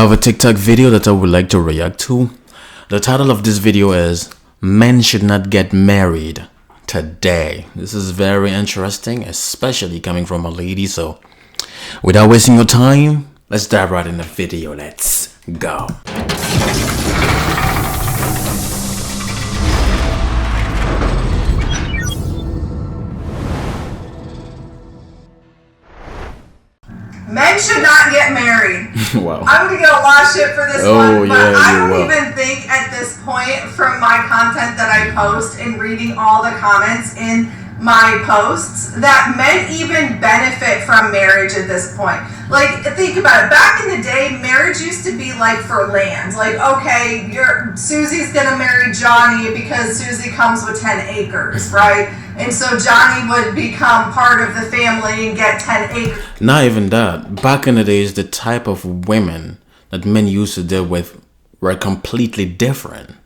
have a TikTok video that I would like to react to. The title of this video is Men Should Not Get Married Today. This is very interesting, especially coming from a lady. So without wasting your time, let's dive right in the video. Let's go. Men should not get married. Wow. I'm gonna get a lot of shit for this one, but yeah, I don't even think at this point from my content that I post and reading all the comments in my posts that men even benefit from marriage at this point. Like, think about it. Back in the day, marriage used to be like for land. Like, okay, Susie's gonna marry Johnny because Susie comes with 10 acres, right? And so Johnny would become part of the family and get 10 acres. Not even that. Back in the days, the type of women that men used to deal with were completely different,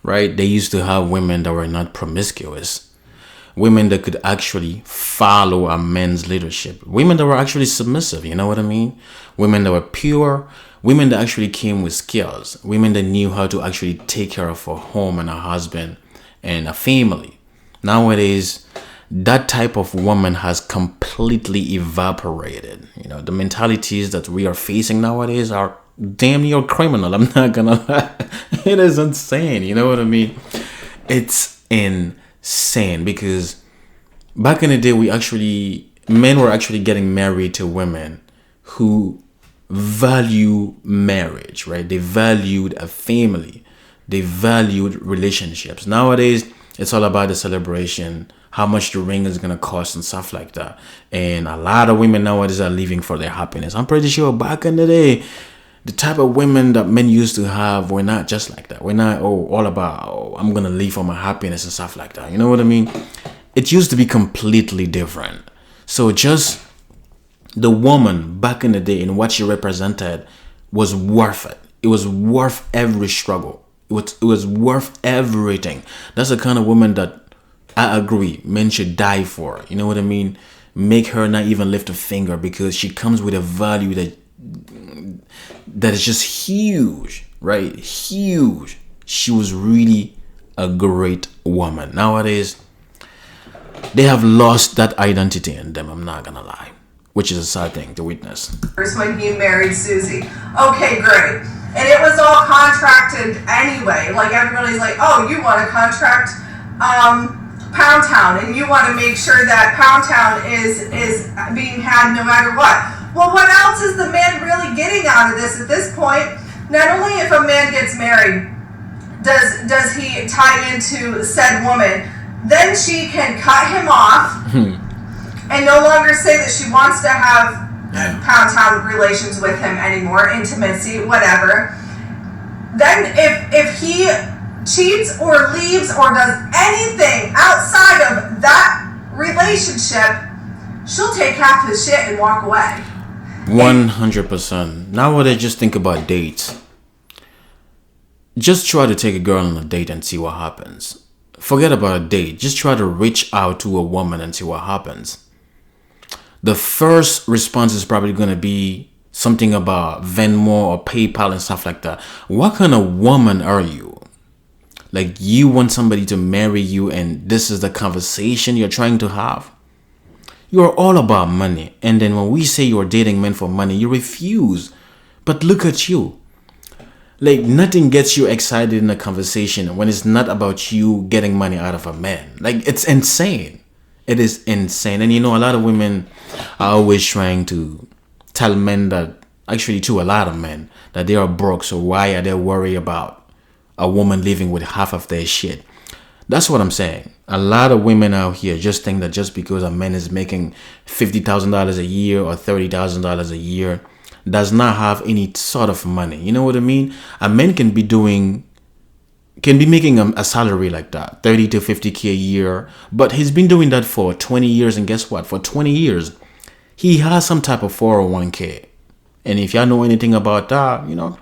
right? They used to have women that were not promiscuous. Women that could actually follow a man's leadership. Women that were actually submissive, you know what I mean? Women that were pure. Women that actually came with skills. Women that knew how to actually take care of a home and a husband and a family. Nowadays, that type of woman has completely evaporated. You know, the mentalities that we are facing nowadays are damn near criminal. I'm not gonna lie. It is insane, you know what I mean? It's insane because back in the day men were actually getting married to women who value marriage, right? They valued a family, they valued relationships. Nowadays it's all about the celebration, how much the ring is gonna cost and stuff like that. And a lot of women nowadays are living for their happiness. I'm pretty sure back in the day, the type of women that men used to have were not just like that. We're not all about, I'm going to live for my happiness and stuff like that. You know what I mean? It used to be completely different. So just the woman back in the day and what she represented was worth it. It was worth every struggle. It was worth everything. That's the kind of woman that I agree men should die for. You know what I mean? Make her not even lift a finger because she comes with a value that is just huge, right? Huge. She was really a great woman. Nowadays, they have lost that identity in them, I'm not gonna lie, which is a sad thing to witness. When he married Susie. Okay, great. And it was all contracted anyway. Like, everybody's like, oh, you want to contract Pound Town, and you want to make sure that Pound Town is being had no matter what. Well, what else is the man really getting out of this at this point? Not only if a man gets married, does he tie into said woman, then she can cut him off and no longer say that she wants to have Pound Town relations with him anymore, intimacy, whatever. Then if he cheats or leaves or does anything outside of that relationship, she'll take half his shit and walk away. 100%. Nowadays, just think about dates. Just try to take a girl on a date and see what happens. Forget about a date. Just try to reach out to a woman and see what happens. The first response is probably going to be something about Venmo or PayPal and stuff like that. What kind of woman are you? Like, you want somebody to marry you and this is the conversation you're trying to have? You're all about money. And then when we say you're dating men for money, you refuse. But look at you. Like, nothing gets you excited in a conversation when it's not about you getting money out of a man. Like, it's insane. It is insane. And you know, a lot of women are always trying to tell men that, actually to a lot of men, that they are broke. So why are they worried about a woman living with half of their shit? That's what I'm saying. A lot of women out here just think that just because a man is making $50,000 a year or $30,000 a year does not have any sort of money. You know what I mean? A man can be making a salary like that, 30 to 50K a year, but he's been doing that for 20 years. And guess what? For 20 years, he has some type of 401k. And if y'all know anything about that, you know,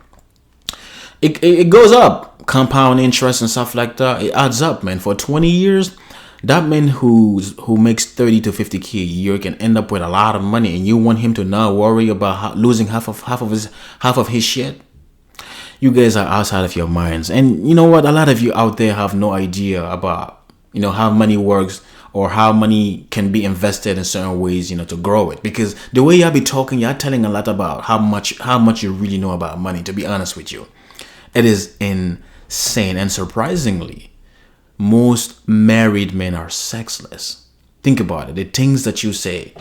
it goes up. Compound interest and stuff like that. It adds up, man. For 20 years, That man who makes 30 to 50K a year can end up with a lot of money, and you want him to not worry about losing half of his shit. You guys are outside of your minds. And you know what? A lot of you out there have no idea about, how money works or how money can be invested in certain ways, to grow it. Because the way y'all be talking, y'all telling a lot about how much you really know about money, to be honest with you. It is insane. And surprisingly, most married men are sexless. Think about it. The things that you say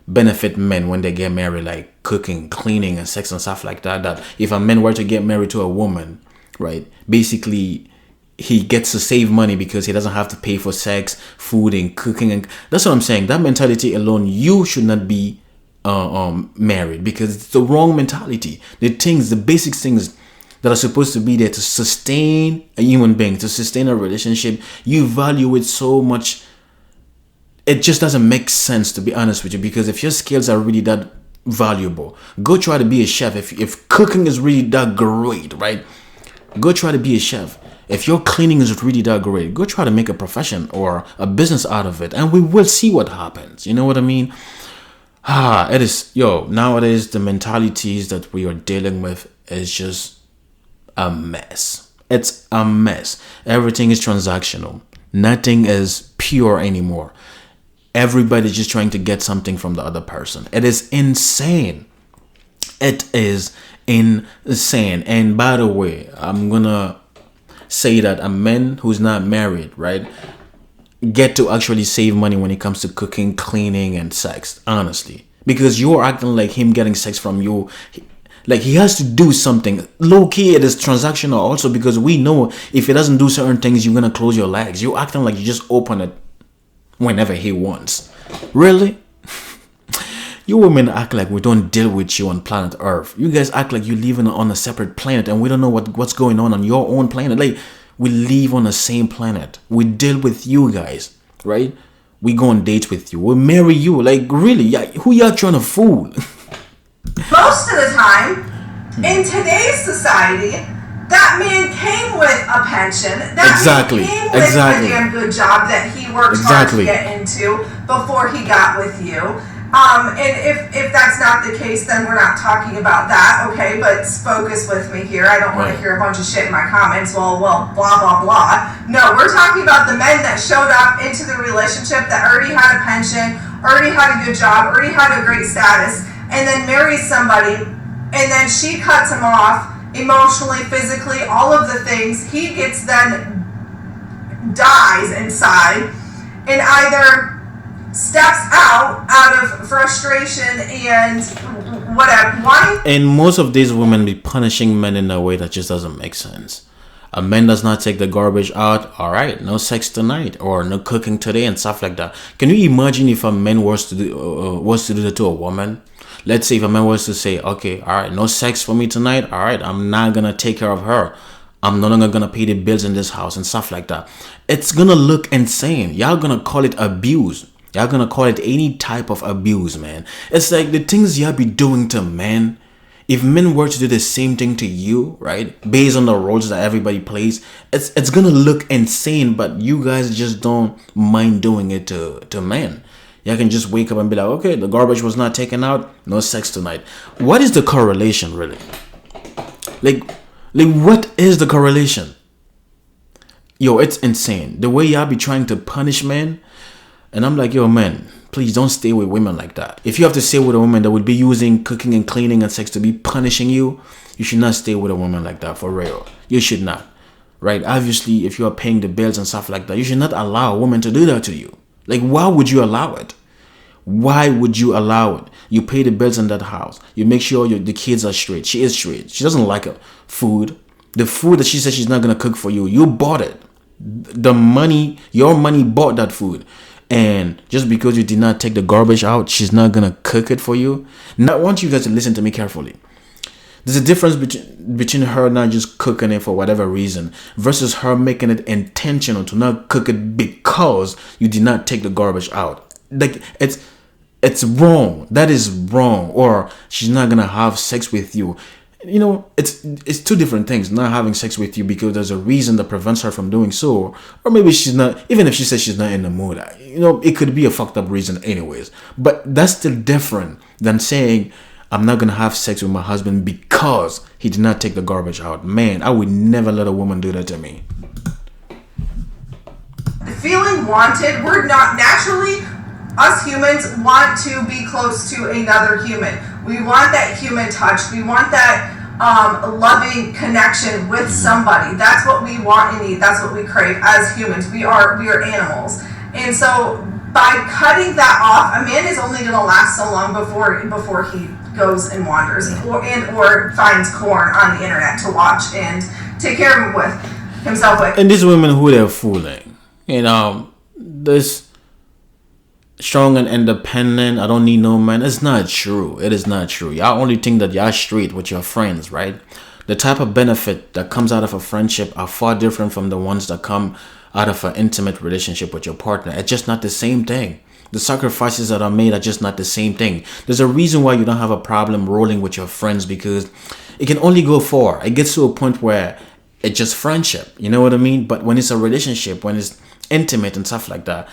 benefit men when they get married, like cooking, cleaning, and sex and stuff like that. That if a man were to get married to a woman, right, basically he gets to save money because he doesn't have to pay for sex, food, and cooking. And that's what I'm saying. That mentality alone, you should not be married, because it's the wrong mentality. The basic things that are supposed to be there to sustain a human being, to sustain a relationship, you value it so much. It just doesn't make sense, to be honest with you, because if your skills are really that valuable, go try to be a chef. If cooking is really that great, right, go try to be a chef. If your cleaning is really that great, go try to make a profession or a business out of it, and we will see what happens. You know what I mean? It is, nowadays the mentalities that we are dealing with is just a mess. It's a mess. Everything is transactional. Nothing is pure anymore. Everybody's just trying to get something from the other person. It is insane. It is insane. And by the way, I'm gonna say that a man who's not married, right, get to actually save money when it comes to cooking, cleaning, and sex, honestly. Because you're acting like him getting sex from you, like he has to do something. Low key, it is transactional also, because we know if he doesn't do certain things, you're gonna close your legs. You're acting like you just open it whenever he wants. Really? You women act like we don't deal with you on planet Earth. You guys act like you live on a separate planet and we don't know what's going on your own planet. Like, we live on the same planet. We deal with you guys, right? We go on dates with you. We marry you. Like, really? Yeah, who y'all trying to fool? Most of the time, in today's society, that man came with a pension. That man came with a damn good job that he worked hard to get into before he got with you. And if that's not the case, then we're not talking about that, okay? But focus with me here. I don't want to hear a bunch of shit in my comments. Well, blah, blah, blah. No, we're talking about the men that showed up into the relationship that already had a pension, already had a good job, already had a great status, and then marries somebody, and then she cuts him off emotionally, physically, all of the things. He gets then dies inside and either steps out of frustration and whatever. Why? And most of these women be punishing men in a way that just doesn't make sense. A man does not take the garbage out, all right, no sex tonight or no cooking today and stuff like that. Can you imagine if a man was to do that to a woman? Let's say if a man was to say, okay, all right, no sex for me tonight. All right, I'm not going to take care of her. I'm no longer going to pay the bills in this house and stuff like that. It's going to look insane. Y'all going to call it abuse. Y'all going to call it any type of abuse, man. It's like the things y'all be doing to men. If men were to do the same thing to you, right, based on the roles that everybody plays, it's going to look insane, but you guys just don't mind doing it to men. Y'all can just wake up and be like, okay, the garbage was not taken out, no sex tonight. What is the correlation, really? Like what is the correlation? Yo, it's insane. The way y'all be trying to punish men. And I'm like, yo, man, please don't stay with women like that. If you have to stay with a woman that would be using cooking and cleaning and sex to be punishing you, you should not stay with a woman like that, for real. You should not. Right? Obviously, if you are paying the bills and stuff like that, you should not allow a woman to do that to you. Like, why would you allow it? Why would you allow it? You pay the bills in that house. You make sure the kids are straight. She is straight. She doesn't like food. The food that she said she's not going to cook for you, you bought it. Your money bought that food. And just because you did not take the garbage out, she's not going to cook it for you. Now, I want you guys to listen to me carefully. There's a difference between her not just cooking it for whatever reason versus her making it intentional to not cook it because you did not take the garbage out. Like, it's wrong. That is wrong. Or she's not going to have sex with you. You know, it's two different things. Not having sex with you because there's a reason that prevents her from doing so, or maybe she's not. Even if she says she's not in the mood, you know, it could be a fucked up reason, anyways. But that's still different than saying I'm not gonna have sex with my husband because he did not take the garbage out. Man, I would never let a woman do that to me. Feeling wanted, we're not naturally, us humans want to be close to another human. We want that human touch. We want that loving connection with somebody. That's what we want and need. That's what we crave as humans. We are animals. And so by cutting that off, a man is only going to last so long before he goes and wanders or finds corn on the internet to watch and take care of himself with. And these women who they're fooling, you know, this strong and independent, I don't need no man. It's not true. It is not true. Y'all only think that y'all straight with your friends, right? The type of benefit that comes out of a friendship are far different from the ones that come out of an intimate relationship with your partner. It's just not the same thing. The sacrifices that are made are just not the same thing. There's a reason why you don't have a problem rolling with your friends, because it can only go far. It gets to a point where it's just friendship. You know what I mean? But when it's a relationship, when it's intimate and stuff like that,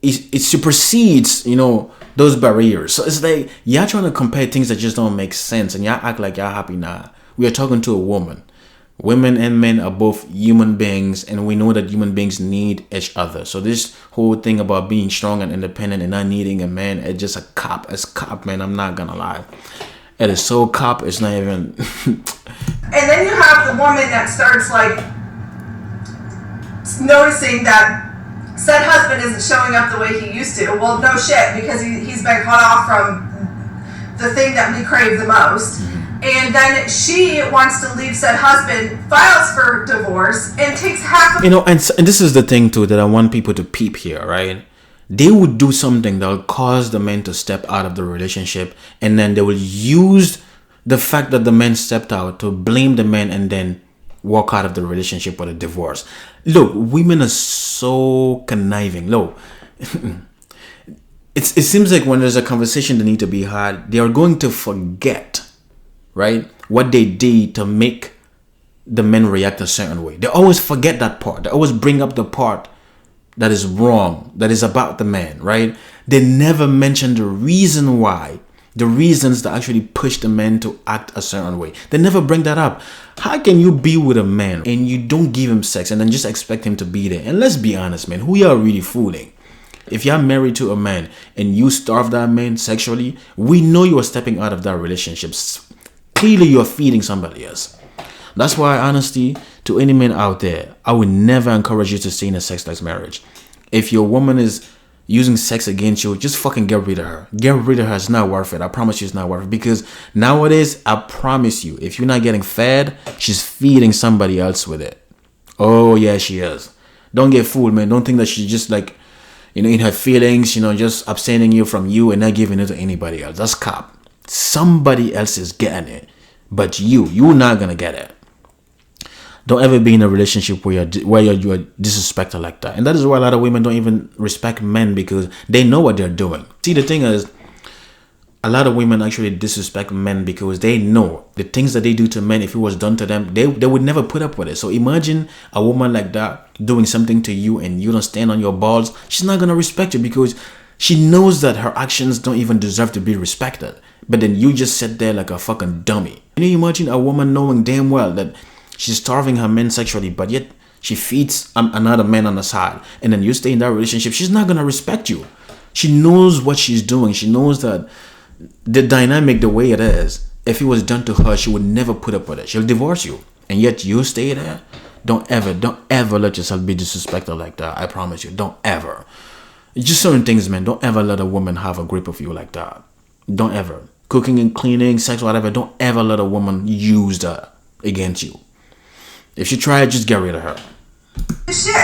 it supersedes, you know, those barriers. So it's like y'all trying to compare things that just don't make sense, and y'all act like y'all happy now. We are talking to a woman. Women and men are both human beings, and we know that human beings need each other. So this whole thing about being strong and independent and not needing a man, it's just a cop. It's cop, man. I'm not gonna lie. It is so cop. It's not even. And then you have the woman that starts like noticing that said husband isn't showing up the way he used to. Well, no shit, because he's been cut off from the thing that we crave the most. And then she wants to leave said husband, files for divorce, and takes half of... You know, and this is the thing, too, that I want people to peep here, right? They would do something that will cause the man to step out of the relationship, and then they will use the fact that the man stepped out to blame the man and then walk out of the relationship with a divorce. Look, women are so conniving. Look, it seems like when there's a conversation that need to be had, they are going to forget, right, what they did to make the men react a certain way. They always forget that part. They always bring up the part that is wrong, that is about the man, right? They never mention the reason why, the reasons that actually push the man to act a certain way. They never bring that up. How can you be with a man and you don't give him sex and then just expect him to be there? And let's be honest, man, who y'all really fooling? If you're married to a man and you starve that man sexually, we know you are stepping out of that relationship. Clearly, you're feeding somebody else. That's why, honestly, to any man out there, I would never encourage you to stay in a sex-less marriage. If your woman is using sex against you, just fucking get rid of her. Get rid of her. It's not worth it. I promise you it's not worth it. Because nowadays, I promise you, if you're not getting fed, she's feeding somebody else with it. Oh, yeah, she is. Don't get fooled, man. Don't think that she's just like, you know, in her feelings, you know, just abstaining you from you and not giving it to anybody else. That's cop. Somebody else is getting it. But you're not going to get it. Don't ever be in a relationship where you're disrespected like that. And that is why a lot of women don't even respect men, because they know what they're doing. See, the thing is, a lot of women actually disrespect men because they know the things that they do to men, if it was done to them, they would never put up with it. So imagine a woman like that doing something to you and you don't stand on your balls. She's not going to respect you because she knows that her actions don't even deserve to be respected. But then you just sit there like a fucking dummy. Can you imagine a woman knowing damn well that she's starving her men sexually, but yet she feeds another man on the side, and then you stay in that relationship? She's not going to respect you. She knows what she's doing. She knows that the dynamic, the way it is, if it was done to her, she would never put up with it. She'll divorce you. And yet you stay there. Don't ever let yourself be disrespected like that. I promise you. Don't ever. It's just certain things, man. Don't ever let a woman have a grip of you like that. Don't ever. Cooking and cleaning, sex, whatever. Don't ever let a woman use that against you. If she tried, just get rid of her. Shit.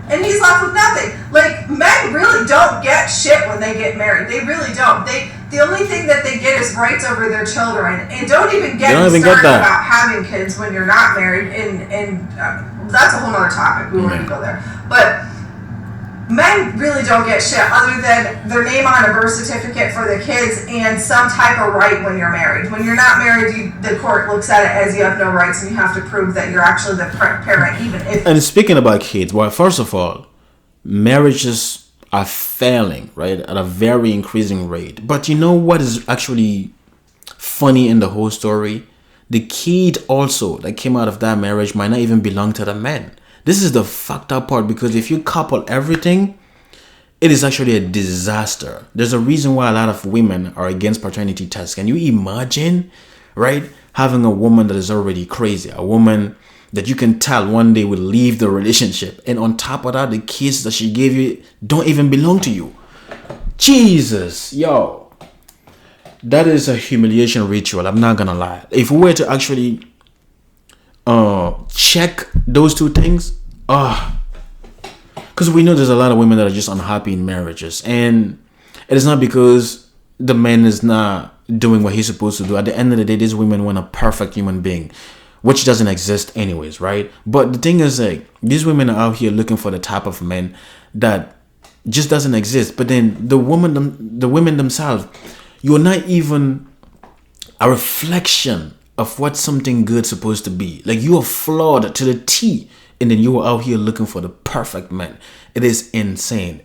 And he's left with nothing. Like, men really don't get shit when they get married. They really don't. The only thing that they get is rights over their children. And don't even get started about having kids when you're not married. And that's a whole other topic. We won't even go there. But Men really don't get shit other than their name on a birth certificate for the kids and some type of right when you're married. When you're not married, the court looks at it as you have no rights and you have to prove that you're actually the parent, even if... And speaking about kids, well, first of all, marriages are failing, right, at a very increasing rate. But you know what is actually funny in the whole story? The kid also that came out of that marriage might not even belong to the man. This is the fucked up part, because if you couple everything, it is actually a disaster. There's a reason why a lot of women are against paternity tests. Can you imagine, right, having a woman that is already crazy, a woman that you can tell one day will leave the relationship, and on top of that, the kids that she gave you don't even belong to you? Jesus, yo, that is a humiliation ritual. I'm not gonna lie. If we were to actually check those two things, because we know there's a lot of women that are just unhappy in marriages, and it is not because the man is not doing what he's supposed to do. At the end of the day, these women want a perfect human being, which doesn't exist anyways, right? But the thing is, like, these women are out here looking for the type of men that just doesn't exist. But then the women themselves, you're not even a reflection of what something good's supposed to be. Like, you are flawed to the T, and then you are out here looking for the perfect man. It is insane,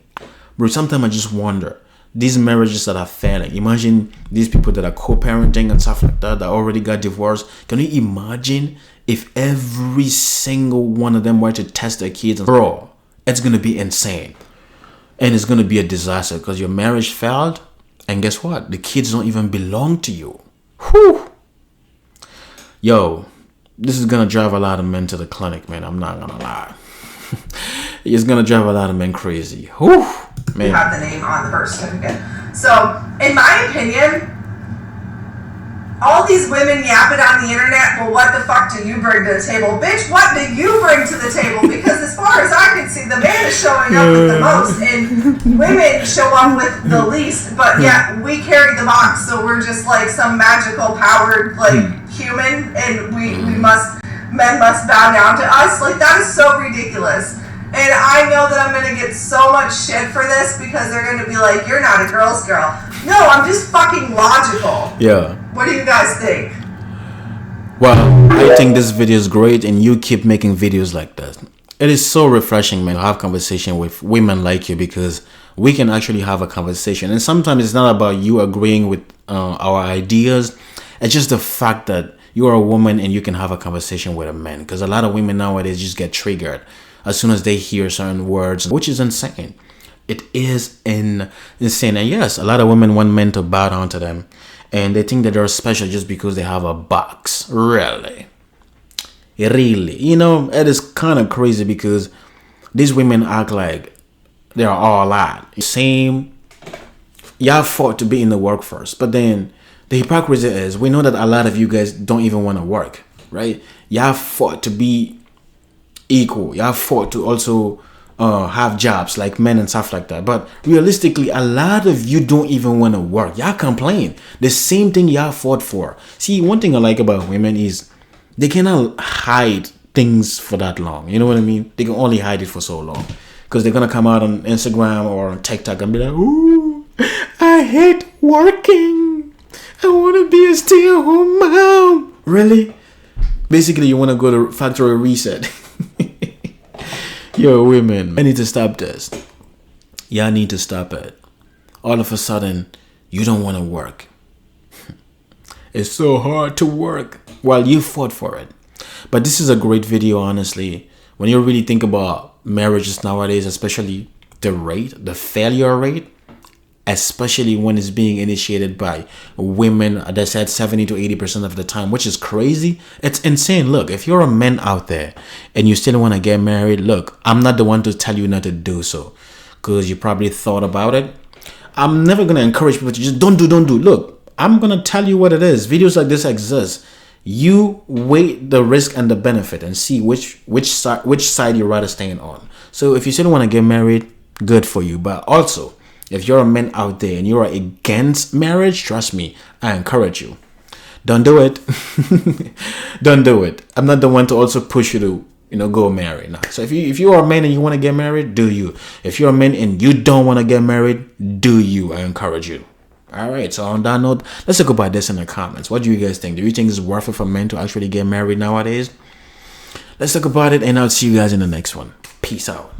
bro. Sometimes I just wonder, these marriages that are failing, imagine these people that are co-parenting and stuff like that already got divorced. Can you imagine if every single one of them were to test their kids? Bro, it's gonna be insane, and it's gonna be a disaster, because your marriage failed, and guess what, the kids don't even belong to you. Whew. Yo, this is gonna drive a lot of men to the clinic, man. I'm not gonna lie. It's gonna drive a lot of men crazy. Whew, man. You have the name on the birth certificate. So, in my opinion, all these women yapping on the internet, well, what the fuck do you bring to the table? Bitch, what do you bring to the table? Because as far as I can see, the man is showing up with the most, and women show up with the least. But yeah, we carry the box, so we're just like some magical powered like human, and men must bow down to us. Like, that is so ridiculous. And I know that I'm going to get so much shit for this, because they're going to be like, you're not a girl's girl. No, I'm just fucking logical. Yeah. What do you guys think? Well, I think this video is great, and you keep making videos like that. It is so refreshing, man, to have conversation with women like you, because we can actually have a conversation. And sometimes it's not about you agreeing with our ideas. It's just the fact that you are a woman and you can have a conversation with a man. Because a lot of women nowadays just get triggered as soon as they hear certain words, which is insane. It is insane. And yes, a lot of women want men to bow down to them, and they think that they're special just because they have a box. Really? You know, it is kind of crazy, because these women act like they're all that. Same, y'all fought to be in the workforce, but then the hypocrisy is, we know that a lot of you guys don't even want to work, right? Y'all fought to be equal. Y'all fought to also have jobs like men and stuff like that. But realistically, a lot of you don't even want to work. Y'all complain. The same thing y'all fought for. See, one thing I like about women is they cannot hide things for that long. You know what I mean? They can only hide it for so long, because they're going to come out on Instagram or on TikTok and be like, ooh, I hate working. I want to be a stay-at-home mom. Really? Basically, you want to go to factory reset. Yo, women, I need to stop this. Y'all need to stop it. All of a sudden, you don't want to work. It's so hard to work. Well, you fought for it. But this is a great video, honestly. When you really think about marriages nowadays, especially the failure rate, especially when it's being initiated by women, as I said, 70 to 80% of the time, which is crazy. It's insane. Look, if you're a man out there and you still want to get married, look, I'm not the one to tell you not to do so, because you probably thought about it. I'm never going to encourage people to just don't do. Look, I'm going to tell you what it is. Videos like this exist. You weigh the risk and the benefit and see which side you'd rather stand on. So if you still want to get married, good for you. But also, if you're a man out there and you're against marriage, trust me, I encourage you. Don't do it. Don't do it. I'm not the one to also push you to, go marry. Now, so if you are a man and you want to get married, do you? If you're a man and you don't want to get married, do you? I encourage you. All right. So on that note, let's talk about this in the comments. What do you guys think? Do you think it's worth it for men to actually get married nowadays? Let's talk about it, and I'll see you guys in the next one. Peace out.